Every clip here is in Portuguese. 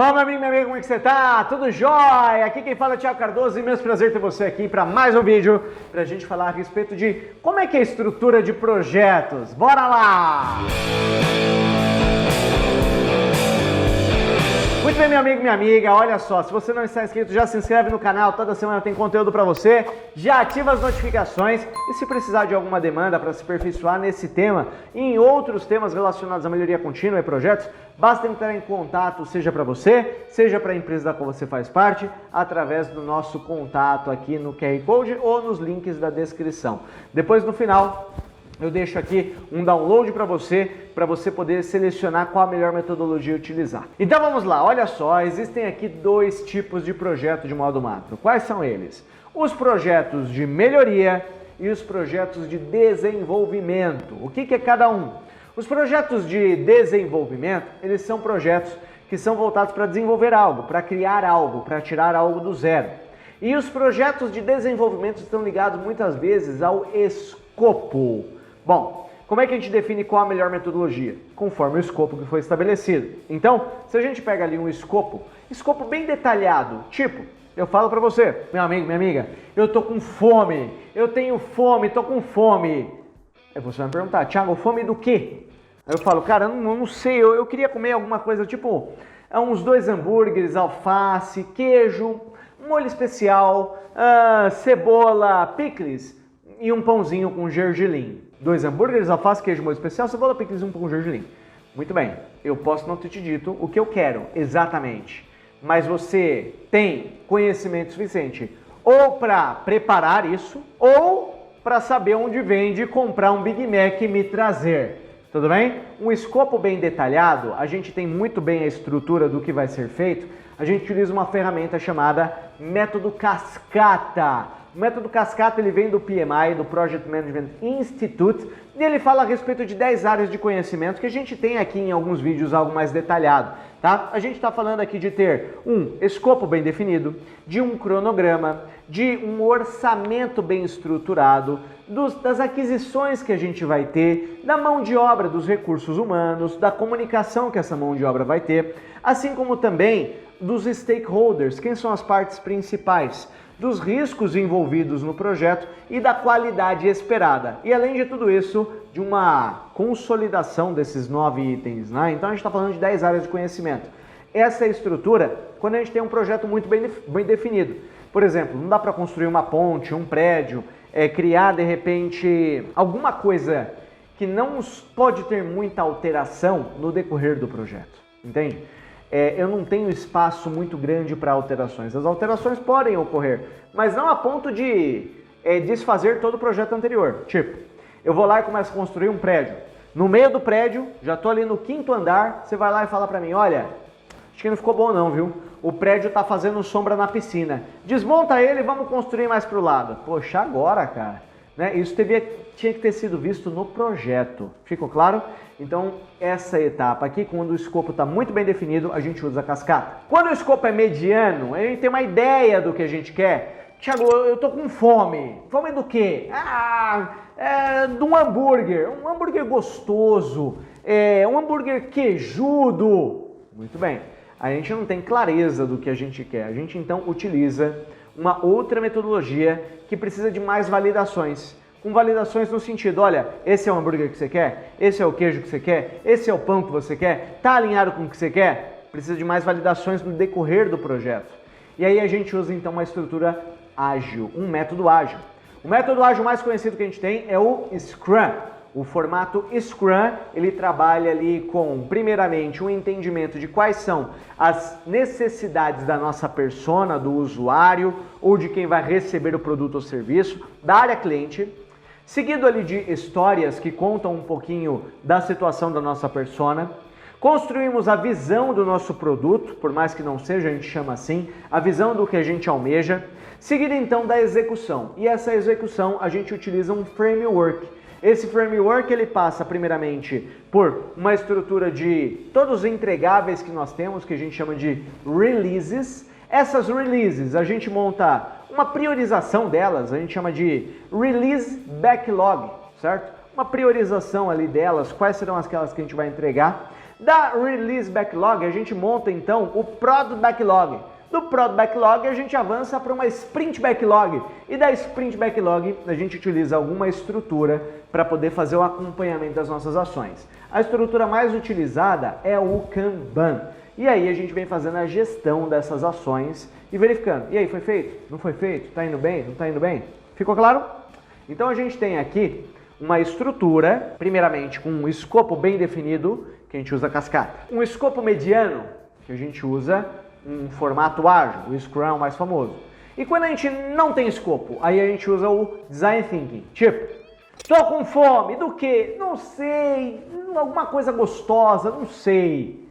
Fala, meu amigo, minha amiga, como é que você tá? Tudo jóia? Aqui quem fala é o Thiago Cardoso e imenso prazer ter você aqui para mais um vídeo pra gente falar a respeito de como é que é a estrutura de projetos. Bora lá! Muito bem, meu amigo, minha amiga, olha só, se você não está inscrito, já se inscreve no canal, toda semana tem conteúdo para você, já ativa as notificações e se precisar de alguma demanda para se aperfeiçoar nesse tema e em outros temas relacionados à melhoria contínua e projetos, basta entrar em contato, seja para você, seja para a empresa da qual você faz parte, através do nosso contato aqui no QR Code ou nos links da descrição. Depois, no final, eu deixo aqui um download para você poder selecionar qual a melhor metodologia a utilizar. Então vamos lá, olha só, existem aqui dois tipos de projeto de modo macro. Quais são eles? Os projetos de melhoria e os projetos de desenvolvimento. O que é cada um? Os projetos de desenvolvimento, eles são projetos que são voltados para desenvolver algo, para criar algo, para tirar algo do zero. E os projetos de desenvolvimento estão ligados muitas vezes ao escopo. Bom, como é que a gente define qual a melhor metodologia? Conforme o escopo que foi estabelecido. Então, se a gente pega ali um escopo bem detalhado, tipo, eu falo pra você, meu amigo, minha amiga, eu tô com fome, eu tenho fome, tô com fome. Aí você vai me perguntar, Thiago, fome do quê? Aí eu falo, cara, eu não sei, eu queria comer alguma coisa tipo, uns 2 hambúrgueres, alface, queijo, molho especial, cebola, picles e um pãozinho com gergelim. 2 hambúrgueres, alface, queijo, molho especial, cebola, picles e um pão com gergelim. Muito bem, eu posso não ter te dito o que eu quero exatamente, mas você tem conhecimento suficiente ou para preparar isso ou para saber onde vende, comprar um Big Mac e me trazer. Tudo bem? Um escopo bem detalhado, a gente tem muito bem a estrutura do que vai ser feito, a gente utiliza uma ferramenta chamada método cascata. O método cascata ele vem do PMI, do Project Management Institute, e ele fala a respeito de 10 áreas de conhecimento que a gente tem aqui em alguns vídeos algo mais detalhado, tá? A gente está falando aqui de ter um escopo bem definido, de um cronograma, de um orçamento bem estruturado, das aquisições que a gente vai ter, da mão de obra, dos recursos humanos, da comunicação que essa mão de obra vai ter, assim como também dos stakeholders, quem são as partes principais, dos riscos envolvidos no projeto e da qualidade esperada. E além de tudo isso, de uma consolidação desses 9 itens, né? Então a gente está falando de 10 áreas de conhecimento. Essa é a estrutura quando a gente tem um projeto muito bem definido. Por exemplo, não dá para construir uma ponte, um prédio, criar de repente alguma coisa que não pode ter muita alteração no decorrer do projeto, entende? Eu não tenho espaço muito grande para alterações. As alterações podem ocorrer, mas não a ponto de desfazer todo o projeto anterior. Tipo, eu vou lá e começo a construir um prédio. No meio do prédio, já estou ali no 5º andar, você vai lá e fala para mim, olha, acho que não ficou bom não, viu? O prédio está fazendo sombra na piscina. Desmonta ele e vamos construir mais para o lado. Poxa, agora, cara. Né? Isso tinha que ter sido visto no projeto. Ficou claro? Então, essa etapa aqui, quando o escopo está muito bem definido, a gente usa a cascata. Quando o escopo é mediano, a gente tem uma ideia do que a gente quer. Thiago, eu tô com fome. Fome do quê? De um hambúrguer. Um hambúrguer gostoso. Um hambúrguer queijudo. Muito bem. A gente não tem clareza do que a gente quer. A gente, então, utiliza uma outra metodologia que precisa de mais validações. Com validações no sentido, olha, esse é o hambúrguer que você quer, esse é o queijo que você quer, esse é o pão que você quer, tá alinhado com o que você quer? Precisa de mais validações no decorrer do projeto. E aí a gente usa então uma estrutura ágil, um método ágil. O método ágil mais conhecido que a gente tem é o Scrum. O formato Scrum, ele trabalha ali com, primeiramente, um entendimento de quais são as necessidades da nossa persona, do usuário ou de quem vai receber o produto ou serviço, da área cliente, seguido ali de histórias que contam um pouquinho da situação da nossa persona. Construímos a visão do nosso produto, por mais que não seja, a gente chama assim, a visão do que a gente almeja, seguido então da execução. E essa execução a gente utiliza um framework. Esse framework ele passa primeiramente por uma estrutura de todos os entregáveis que nós temos, que a gente chama de releases. Essas releases a gente monta uma priorização delas, a gente chama de release backlog, certo? Uma priorização ali delas, quais serão aquelas que a gente vai entregar. Da Release Backlog, a gente monta então o Prod Backlog. Do Prod Backlog, a gente avança para uma Sprint Backlog. E da Sprint Backlog, a gente utiliza alguma estrutura para poder fazer o acompanhamento das nossas ações. A estrutura mais utilizada é o Kanban. E aí a gente vem fazendo a gestão dessas ações e verificando. E aí, foi feito? Não foi feito? Está indo bem? Não está indo bem? Ficou claro? Então a gente tem aqui uma estrutura, primeiramente com um escopo bem definido, que a gente usa cascata. Um escopo mediano, que a gente usa um formato ágil, o Scrum mais famoso. E quando a gente não tem escopo, aí a gente usa o Design Thinking. Tipo, tô com fome, do quê? Não sei, alguma coisa gostosa, não sei.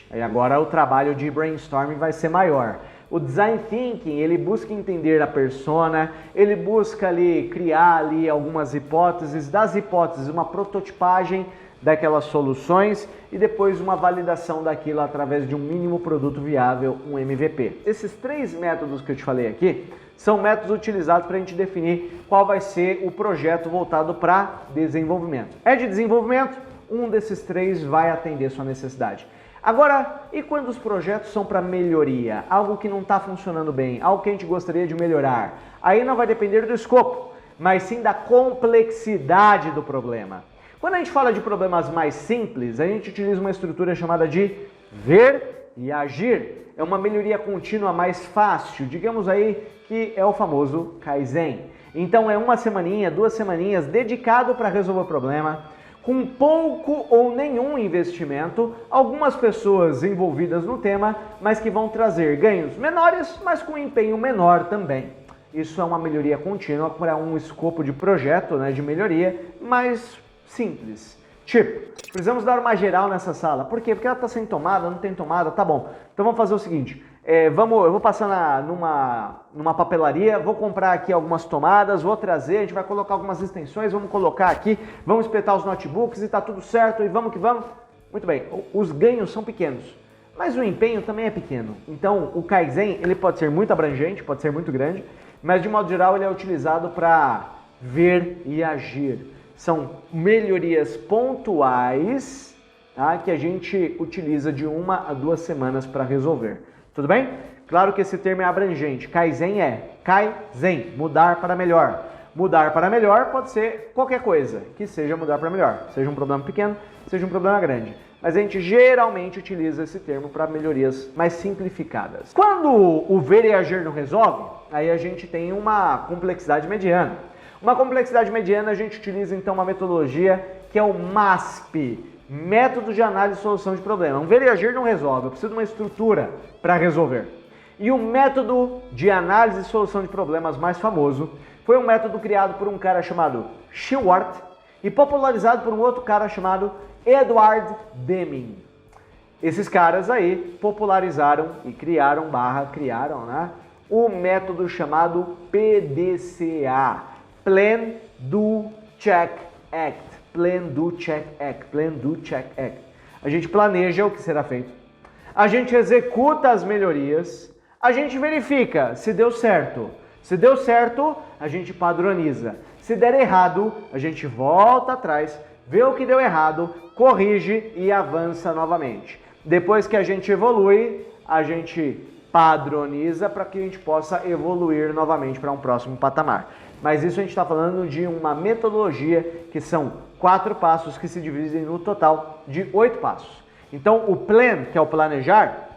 Aí agora o trabalho de brainstorming vai ser maior. O Design Thinking, ele busca entender a persona, ele busca ali criar ali algumas hipóteses, das hipóteses uma prototipagem daquelas soluções e depois uma validação daquilo através de um mínimo produto viável, um MVP. Esses 3 métodos que eu te falei aqui são métodos utilizados para a gente definir qual vai ser o projeto voltado para desenvolvimento. É de desenvolvimento? Um desses 3 vai atender sua necessidade. Agora, e quando os projetos são para melhoria? Algo que não está funcionando bem, algo que a gente gostaria de melhorar. Aí não vai depender do escopo, mas sim da complexidade do problema. Quando a gente fala de problemas mais simples, a gente utiliza uma estrutura chamada de ver e agir. É uma melhoria contínua mais fácil, digamos aí que é o famoso Kaizen. Então é uma semaninha, 2 semaninhas dedicado para resolver o problema, com pouco ou nenhum investimento, algumas pessoas envolvidas no tema, mas que vão trazer ganhos menores, mas com empenho menor também. Isso é uma melhoria contínua para um escopo de projeto, né, de melhoria, mas simples. Tipo, precisamos dar uma geral nessa sala. Por quê? Porque ela está sem tomada, não tem tomada, tá bom. Então vamos fazer o seguinte, eu vou passar numa papelaria, vou comprar aqui algumas tomadas, vou trazer, a gente vai colocar algumas extensões, vamos colocar aqui, vamos espetar os notebooks e tá tudo certo e vamos que vamos. Muito bem, os ganhos são pequenos, mas o empenho também é pequeno. Então o Kaizen, ele pode ser muito abrangente, pode ser muito grande, mas de modo geral ele é utilizado para ver e agir. São melhorias pontuais, tá, que a gente utiliza de 1 a 2 semanas para resolver. Tudo bem? Claro que esse termo é abrangente. Kaizen é Kaizen, mudar para melhor. Mudar para melhor pode ser qualquer coisa que seja mudar para melhor. Seja um problema pequeno, seja um problema grande. Mas a gente geralmente utiliza esse termo para melhorias mais simplificadas. Quando o ver e agir não resolve, aí a gente tem uma complexidade mediana. Uma complexidade mediana, a gente utiliza então uma metodologia que é o MASP, Método de Análise e Solução de Problema. Um ver e agir não resolve, eu preciso de uma estrutura para resolver. E o método de análise e solução de problemas mais famoso foi um método criado por um cara chamado Shewhart e popularizado por um outro cara chamado Edward Deming. Esses caras aí popularizaram e criaram, né, o método chamado PDCA. Plan, Do, Check, Act. Plan, Do, Check, Act. Plan, Do, Check, Act. A gente planeja o que será feito. A gente executa as melhorias. A gente verifica se deu certo. Se deu certo, a gente padroniza. Se der errado, a gente volta atrás, vê o que deu errado, corrige e avança novamente. Depois que a gente evolui, a gente padroniza para que a gente possa evoluir novamente para um próximo patamar. Mas isso a gente está falando de uma metodologia que são 4 passos que se dividem no total de 8 passos. Então o plan, que é o planejar,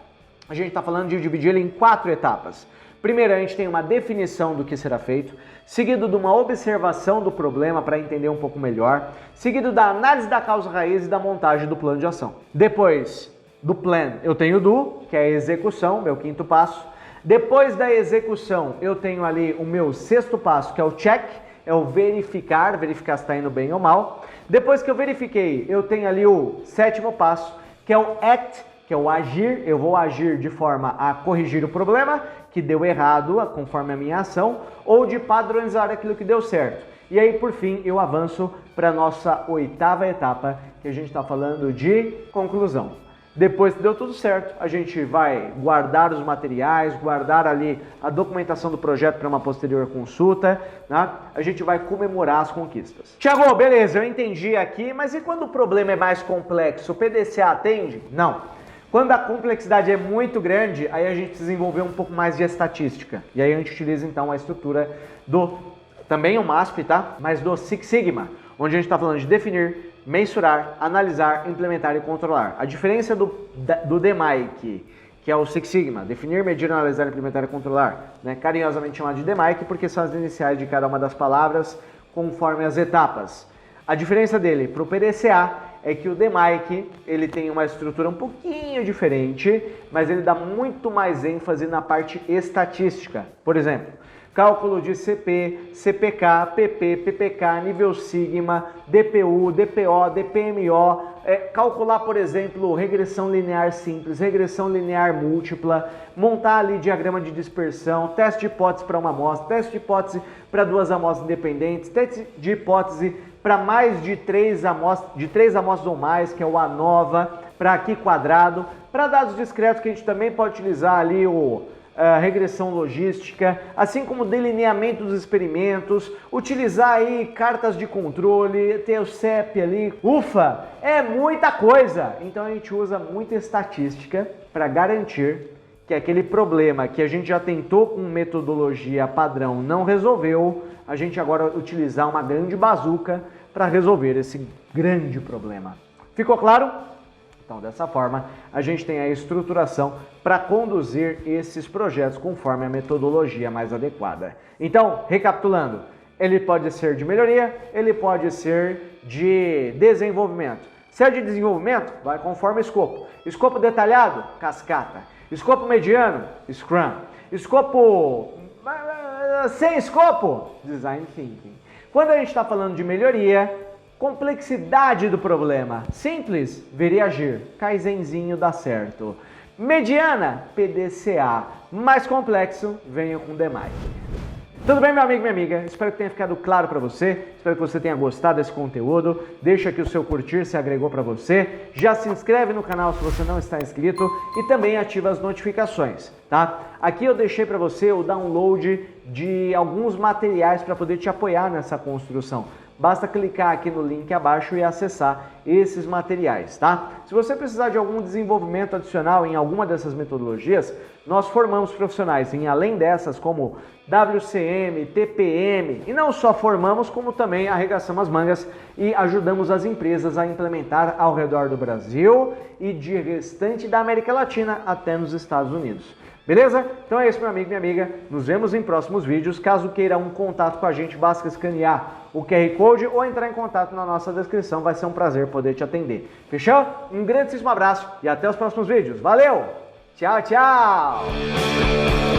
a gente está falando de dividir ele em 4 etapas. Primeiro a gente tem uma definição do que será feito, seguido de uma observação do problema para entender um pouco melhor, seguido da análise da causa raiz e da montagem do plano de ação. Depois do plan eu tenho o do, que é a execução, meu 5º passo. Depois da execução, eu tenho ali o meu 6º passo, que é o check, é o verificar se está indo bem ou mal. Depois que eu verifiquei, eu tenho ali o 7º passo, que é o act, que é o agir. Eu vou agir de forma a corrigir o problema que deu errado, conforme a minha ação, ou de padronizar aquilo que deu certo. E aí, por fim, eu avanço para a nossa 8ª etapa, que a gente está falando de conclusão. Depois que deu tudo certo, a gente vai guardar os materiais, guardar ali a documentação do projeto para uma posterior consulta, né? A gente vai comemorar as conquistas. Tiago, beleza, eu entendi aqui, mas e quando o problema é mais complexo, o PDCA atende? Não. Quando a complexidade é muito grande, aí a gente desenvolver um pouco mais de estatística. E aí a gente utiliza então a estrutura também o MASP, tá? Mas do Six Sigma, onde a gente está falando de definir, mensurar, analisar, implementar e controlar. A diferença do DMAIC, que é o Six Sigma, definir, medir, analisar, implementar e controlar, né? Carinhosamente chamado de DMAIC porque são as iniciais de cada uma das palavras conforme as etapas. A diferença dele para o PDCA é que o DMAIC ele tem uma estrutura um pouquinho diferente, mas ele dá muito mais ênfase na parte estatística. Por exemplo, cálculo de CP, CPK, PP, PPK, nível sigma, DPU, DPO, DPMO, calcular, por exemplo, regressão linear simples, regressão linear múltipla, montar ali diagrama de dispersão, teste de hipótese para uma amostra, teste de hipótese para 2 amostras independentes, teste de hipótese para mais de 3 amostras ou mais, que é o ANOVA, para aqui quadrado, para dados discretos que a gente também pode utilizar ali regressão logística, assim como delineamento dos experimentos, utilizar aí cartas de controle, ter o CEP ali, ufa, é muita coisa! Então a gente usa muita estatística para garantir que aquele problema que a gente já tentou com metodologia padrão não resolveu, a gente agora utilizar uma grande bazuca para resolver esse grande problema. Ficou claro? Então, dessa forma, a gente tem a estruturação para conduzir esses projetos conforme a metodologia mais adequada. Então, recapitulando, ele pode ser de melhoria, ele pode ser de desenvolvimento. Se é de desenvolvimento, vai conforme escopo. Escopo detalhado, cascata. Escopo mediano, Scrum. Escopo sem escopo, Design Thinking. Quando a gente está falando de melhoria, complexidade do problema. Simples, ver e agir. Kaizenzinho dá certo. Mediana, PDCA. Mais complexo, venha com DMAIC. Tudo bem, meu amigo e minha amiga? Espero que tenha ficado claro para você. Espero que você tenha gostado desse conteúdo. Deixa aqui o seu curtir se agregou para você. Já se inscreve no canal se você não está inscrito e também ativa as notificações, tá? Aqui eu deixei para você o download de alguns materiais para poder te apoiar nessa construção. Basta clicar aqui no link abaixo e acessar esses materiais, tá? Se você precisar de algum desenvolvimento adicional em alguma dessas metodologias, nós formamos profissionais em além dessas como WCM, TPM e não só formamos como também arregaçamos as mangas e ajudamos as empresas a implementar ao redor do Brasil e de restante da América Latina até nos Estados Unidos. Beleza? Então é isso, meu amigo e minha amiga. Nos vemos em próximos vídeos. Caso queira um contato com a gente, basta escanear o QR Code ou entrar em contato na nossa descrição. Vai ser um prazer poder te atender. Fechou? Um grandíssimo abraço e até os próximos vídeos. Valeu! Tchau, tchau!